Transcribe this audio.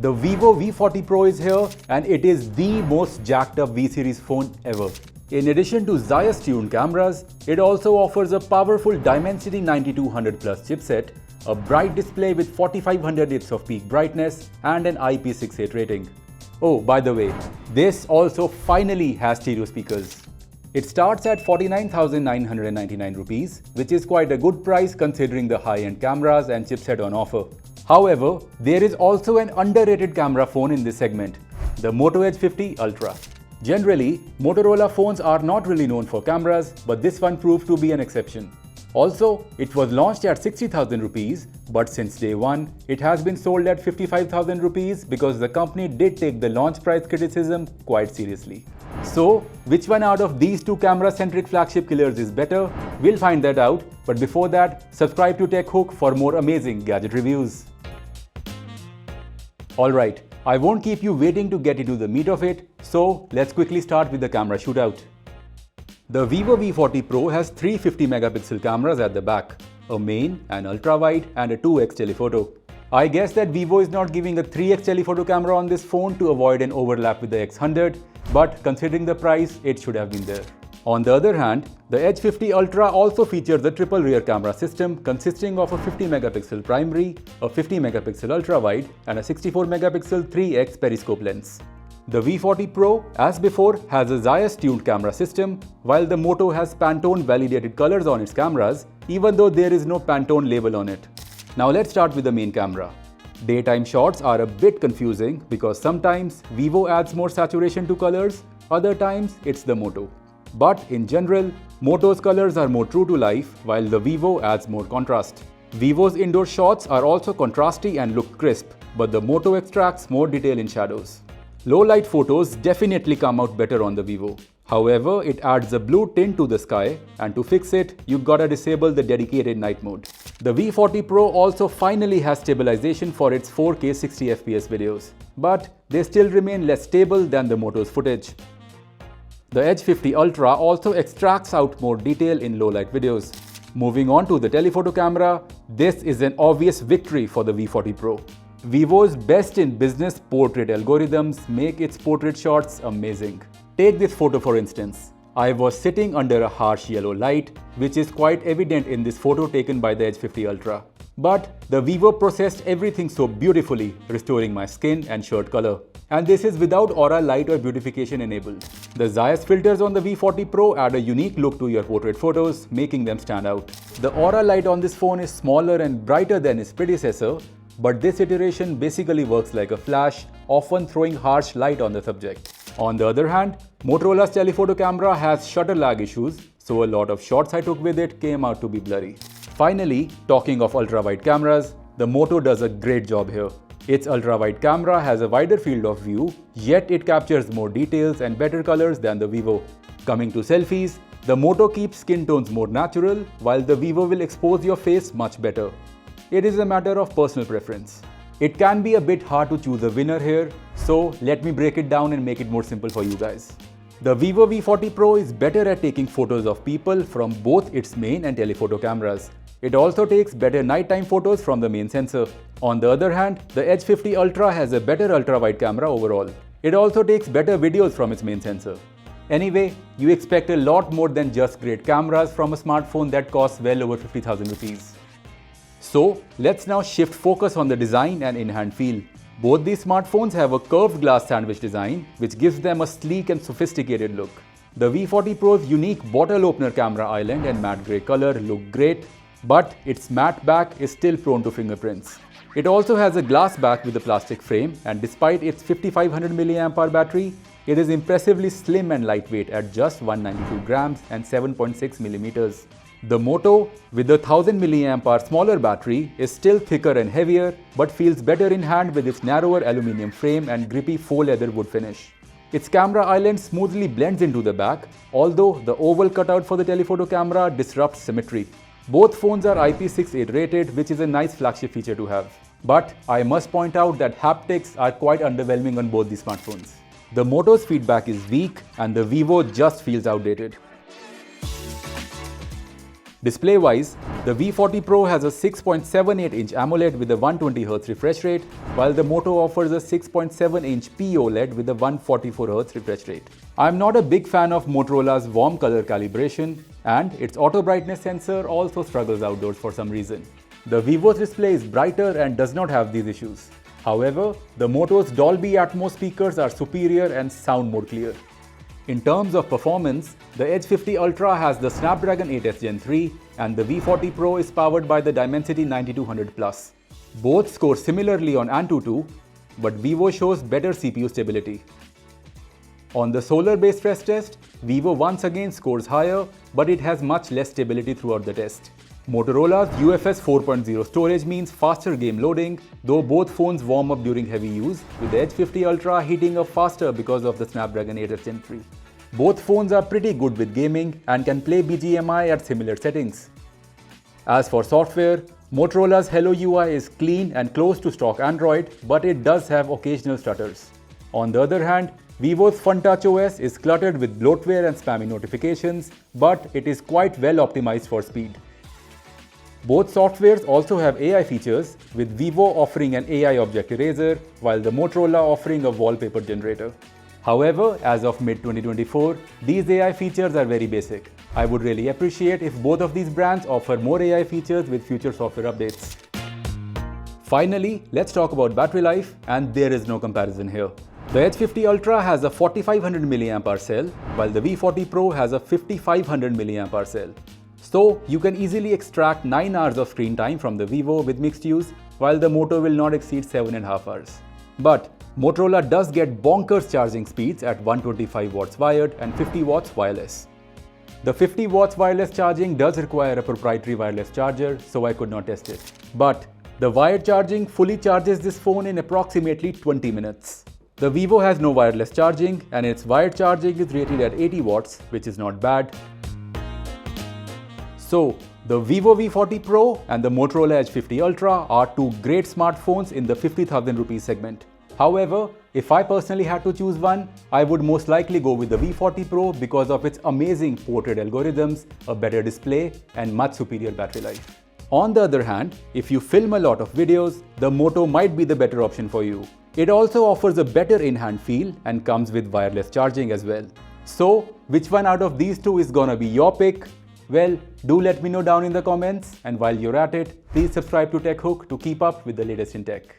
The Vivo V40 Pro is here and it is the most jacked up V series phone ever. In addition to Zeiss tuned cameras, it also offers a powerful Dimensity 9200 Plus chipset, a bright display with 4500 nits of peak brightness and an IP68 rating. Oh, by the way, this also finally has stereo speakers. It starts at 49,999 rupees, which is quite a good price considering the high-end cameras and chipset on offer. However, there is also an underrated camera phone in this segment, the Moto Edge 50 Ultra. Generally, Motorola phones are not really known for cameras, but this one proved to be an exception. Also, it was launched at 60,000 rupees, but since day one, it has been sold at 55,000 rupees because the company did take the launch price criticism quite seriously. So, which one out of these two camera-centric flagship killers is better? We'll find that out, but before that, subscribe to Tech Hook for more amazing gadget reviews. Alright, I won't keep you waiting to get into the meat of it, so let's quickly start with the camera shootout. The Vivo V40 Pro has three 50-megapixel cameras at the back, a main, an ultra-wide and a 2x telephoto. I guess that Vivo is not giving a 3x telephoto camera on this phone to avoid an overlap with the X100, but considering the price, it should have been there. On the other hand, the Edge 50 Ultra also features a triple rear camera system consisting of a 50-megapixel primary, a 50-megapixel ultra-wide and a 64-megapixel 3x periscope lens. The V40 Pro, as before, has a Zeiss tuned camera system, while the Moto has Pantone validated colors on its cameras, even though there is no Pantone label on it. Now let's start with the main camera. Daytime shots are a bit confusing because sometimes Vivo adds more saturation to colors, other times it's the Moto. But in general, Moto's colors are more true to life while the Vivo adds more contrast. Vivo's indoor shots are also contrasty and look crisp, but the Moto extracts more detail in shadows. Low light photos definitely come out better on the Vivo. However, it adds a blue tint to the sky, and to fix it, you gotta disable the dedicated night mode. The V40 Pro also finally has stabilization for its 4K 60fps videos, but they still remain less stable than the Moto's footage. The Edge 50 Ultra also extracts out more detail in low-light videos. Moving on to the telephoto camera, this is an obvious victory for the V40 Pro. Vivo's best in business portrait algorithms make its portrait shots amazing. Take this photo for instance. I was sitting under a harsh yellow light, which is quite evident in this photo taken by the Edge 50 Ultra. But the Vivo processed everything so beautifully, restoring my skin and shirt color. And this is without aura light or beautification enabled. The Zeiss filters on the V40 Pro add a unique look to your portrait photos, making them stand out. The aura light on this phone is smaller and brighter than its predecessor, but this iteration basically works like a flash, often throwing harsh light on the subject. On the other hand, Motorola's telephoto camera has shutter lag issues, so a lot of shots I took with it came out to be blurry. Finally, talking of ultra-wide cameras, the Moto does a great job here. Its ultra-wide camera has a wider field of view, yet it captures more details and better colors than the Vivo. Coming to selfies, the Moto keeps skin tones more natural, while the Vivo will expose your face much better. It is a matter of personal preference. It can be a bit hard to choose a winner here, so let me break it down and make it more simple for you guys. The Vivo V40 Pro is better at taking photos of people from both its main and telephoto cameras. It also takes better nighttime photos from the main sensor. On the other hand, the Edge 50 Ultra has a better ultra-wide camera overall. It also takes better videos from its main sensor. Anyway, you expect a lot more than just great cameras from a smartphone that costs well over 50,000 rupees. So, let's now shift focus on the design and in-hand feel. Both these smartphones have a curved glass sandwich design, which gives them a sleek and sophisticated look. The V40 Pro's unique bottle opener camera island and matte grey color look great, but its matte back is still prone to fingerprints. It also has a glass back with a plastic frame, and despite its 5500 mAh battery, it is impressively slim and lightweight at just 192 grams and 7.6 millimeters. The Moto, with a 1000 mAh smaller battery, is still thicker and heavier, but feels better in hand with its narrower aluminium frame and grippy faux leather wood finish. Its camera island smoothly blends into the back, although the oval cutout for the telephoto camera disrupts symmetry. Both phones are IP68 rated, which is a nice flagship feature to have. But I must point out that haptics are quite underwhelming on both these smartphones. The Moto's feedback is weak and the Vivo just feels outdated. Display-wise, the V40 Pro has a 6.78-inch AMOLED with a 120Hz refresh rate, while the Moto offers a 6.7-inch POLED with a 144Hz refresh rate. I'm not a big fan of Motorola's warm color calibration, and its auto brightness sensor also struggles outdoors for some reason. The Vivo's display is brighter and does not have these issues. However, the Moto's Dolby Atmos speakers are superior and sound more clear. In terms of performance, the Edge 50 Ultra has the Snapdragon 8s Gen 3 and the V40 Pro is powered by the Dimensity 9200 Plus. Both score similarly on Antutu, but Vivo shows better CPU stability. On the solar-based stress test, Vivo once again scores higher, but it has much less stability throughout the test. Motorola's UFS 4.0 storage means faster game loading, though both phones warm up during heavy use, with the Edge 50 Ultra heating up faster because of the Snapdragon 8s Gen 3. Both phones are pretty good with gaming and can play BGMI at similar settings. As for software, Motorola's Hello UI is clean and close to stock Android, but it does have occasional stutters. On the other hand, Vivo's Funtouch OS is cluttered with bloatware and spammy notifications, but it is quite well optimized for speed. Both softwares also have AI features, with Vivo offering an AI object eraser, while the Motorola offering a wallpaper generator. However, as of mid-2024, these AI features are very basic. I would really appreciate if both of these brands offer more AI features with future software updates. Finally, let's talk about battery life, and there is no comparison here. The Edge 50 Ultra has a 4500 mAh cell, while the V40 Pro has a 5500 mAh cell. So, you can easily extract 9 hours of screen time from the Vivo with mixed use, while the Moto will not exceed 7.5 hours. But Motorola does get bonkers charging speeds at 125 watts wired and 50 watts wireless. The 50 watts wireless charging does require a proprietary wireless charger, so I could not test it. But the wired charging fully charges this phone in approximately 20 minutes. The Vivo has no wireless charging and its wired charging is rated at 80 watts, which is not bad. So, the Vivo V40 Pro and the Motorola Edge 50 Ultra are two great smartphones in the 50,000 rupees segment. However, if I personally had to choose one, I would most likely go with the V40 Pro because of its amazing portrait algorithms, a better display, and much superior battery life. On the other hand, if you film a lot of videos, the Moto might be the better option for you. It also offers a better in-hand feel and comes with wireless charging as well. So, which one out of these two is gonna be your pick? Well, do let me know down in the comments, and while you're at it, please subscribe to TechHook to keep up with the latest in tech.